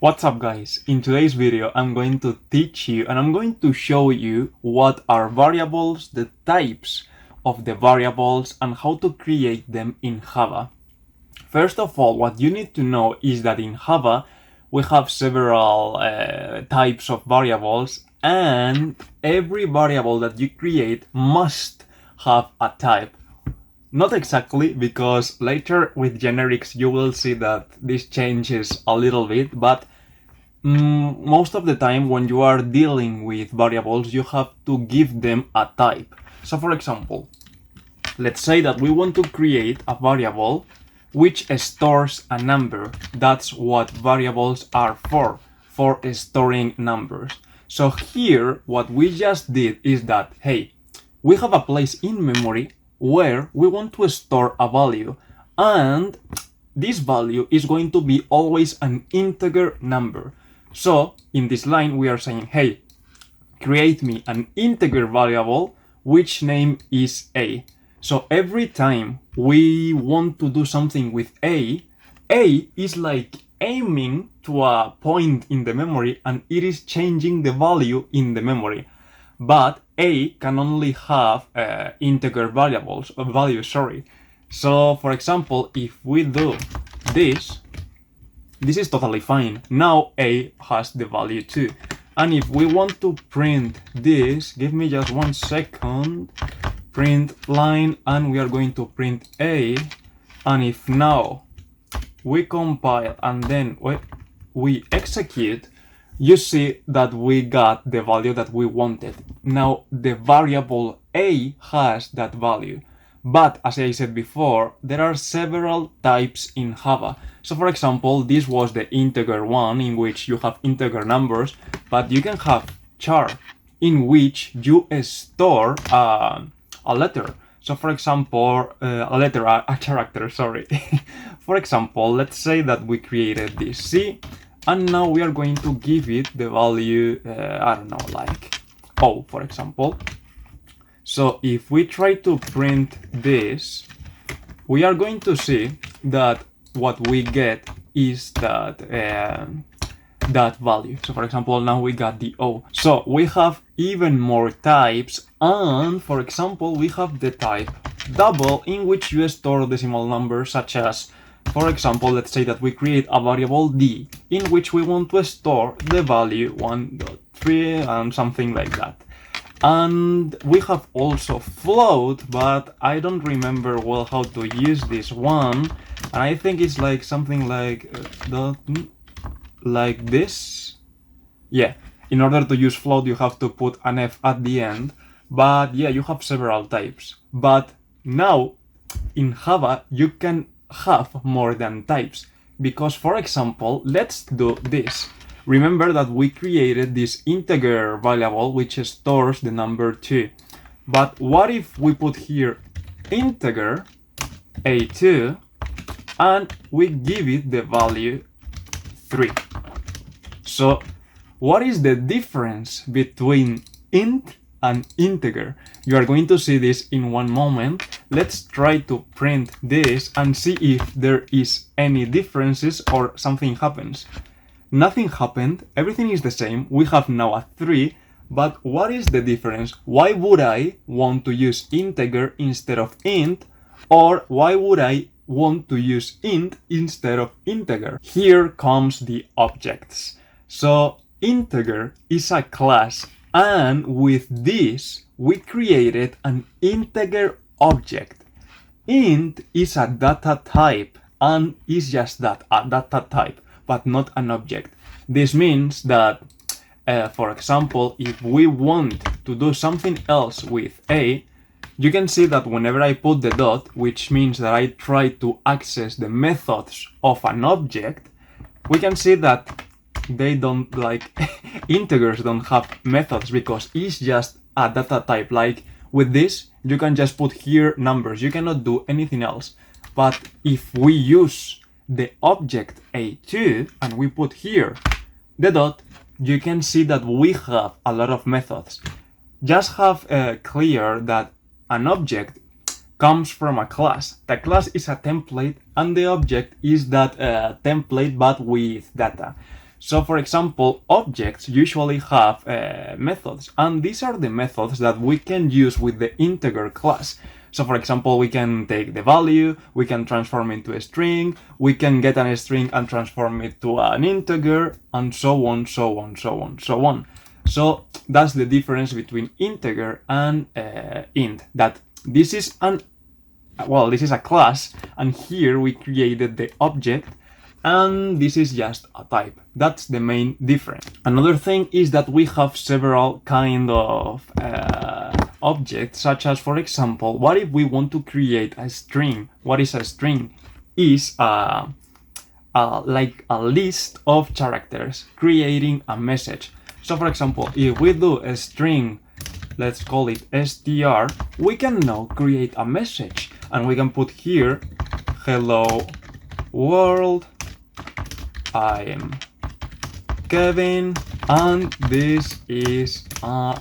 What's up guys? In today's video I'm going to teach you and I'm going to show you what are variables, the types of the variables and how to create them in Java. First of all, what you need to know is that in Java we have several types of variables, and every variable that you create must have a type. Not exactly, because later with generics you will see that this changes a little bit, but most of the time when you are dealing with variables you have to give them a type. So for example, let's say that we want to create a variable which stores a number. That's what variables are for storing numbers. So here what we just did is that, hey, we have a place in memory where we want to store a value, and this value is going to be always an integer number. So in this line we are saying, hey, create me an integer variable which name is a. So every time we want to do something with a is like aiming to a point in the memory and it is changing the value in the memory. But a can only have integer values. So for example, if we do this is totally fine. Now a has the value 2. And if we want to print this, give me just 1 second, print line, and we are going to print a. And if now we compile and then we execute, you see that we got the value that we wanted. Now the variable a has that value. But as I said before, there are several types in Java. So for example, this was the integer one, in which you have integer numbers, but you can have char, in which you store a letter. So for example, a character, sorry. For example, let's say that we created this C, and now we are going to give it the value, I don't know, like O, for example. So if we try to print this, we are going to see that what we get is that that value. So for example, now we got the O. So we have even more types, and for example, we have the type double, in which you store decimal numbers, such as, for example, let's say that we create a variable d, in which we want to store the value 1.3 and something like that. And we have also float, but I don't remember well how to use this one. And I think it's like something like this. Yeah, in order to use float you have to put an f at the end. But yeah, you have several types. But now in Java you can have more than types, because for example, let's do this. Remember that we created this integer variable which stores the number 2. But what if we put here integer a2 and we give it the value 3? So what is the difference between int and integer? You are going to see this in one moment. Let's try to print this and see if there is any differences or something happens. Nothing happened, everything is the same. We have now a 3, but what is the difference? Why would I want to use integer instead of int? Or why would I want to use int instead of integer? Here comes the objects. So integer is a class, and with this we created an integer object. Int is a data type and is just that, a data type, but not an object. This means that, for example, if we want to do something else with a, you can see that whenever I put the dot, which means that I try to access the methods of an object, we can see that they don't, like, integers don't have methods, because it's just a data type. Like with this, you can just put here numbers, you cannot do anything else. But if we use the object a2 and we put here the dot, you can see that we have a lot of methods. Just have clear that an object comes from a class. The class is a template and the object is that template but with data. So for example, objects usually have methods, and these are the methods that we can use with the integer class. So for example, we can take the value, we can transform it into a string, we can get a string and transform it to an integer, and so on, so on, so on, so on. So that's the difference between integer and int, that this is a class, and here we created the object, and this is just a type. That's the main difference. Another thing is that we have several kind of objects, such as, for example, what if we want to create a string? What is a string? Is like a list of characters creating a message. So for example, if we do a string, let's call it str, we can now create a message, and we can put here, hello world, I am Kevin, and this is a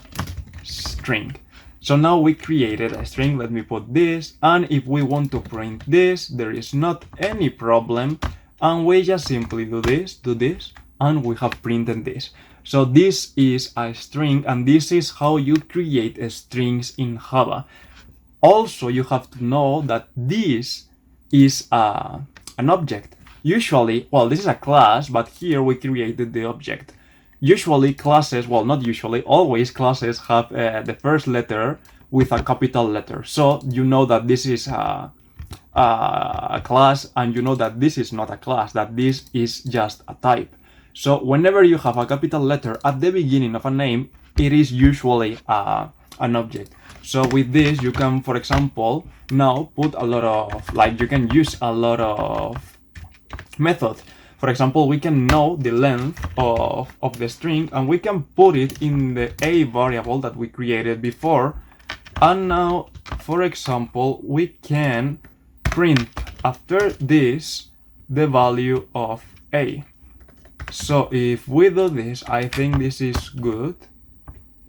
string. So now we created a string. Let me put this, and if we want to print this, there is not any problem, and we just simply do this, and we have printed this. So this is a string, and this is how you create strings in Java. Also, you have to know that this is an object. Usually, well, this is a class, but here we created the object. Usually classes, well, not usually, always classes have the first letter with a capital letter. So you know that this is a class, and you know that this is not a class, that this is just a type. So whenever you have a capital letter at the beginning of a name, it is usually an object. So with this, you can, for example, now put a lot of, like, you can use a lot of methods. For example, we can know the length of the string, and we can put it in the a variable that we created before. And now, for example, we can print after this the value of a. So if we do this, I think this is good,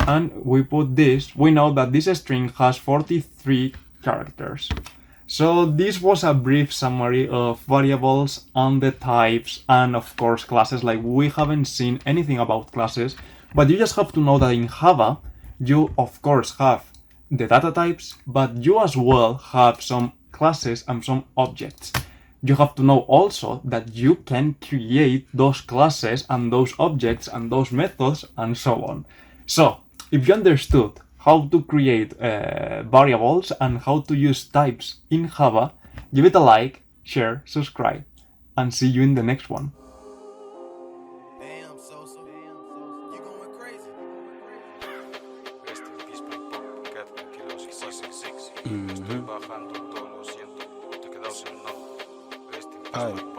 and we put this, we know that this string has 43 characters. So this was a brief summary of variables and the types, and of course classes. Like, we haven't seen anything about classes, but you just have to know that in Java you of course have the data types, but you as well have some classes and some objects. You have to know also that you can create those classes and those objects and those methods and so on. So if you understood how to create variables and how to use types in Java, give it a like, share, subscribe, and see you in the next one. Damn, Sosa, you going crazy. Rest in peace, my cat, kilo 666. Estoy bajando todo, lo siento. Te quedas en el no. Rest in peace,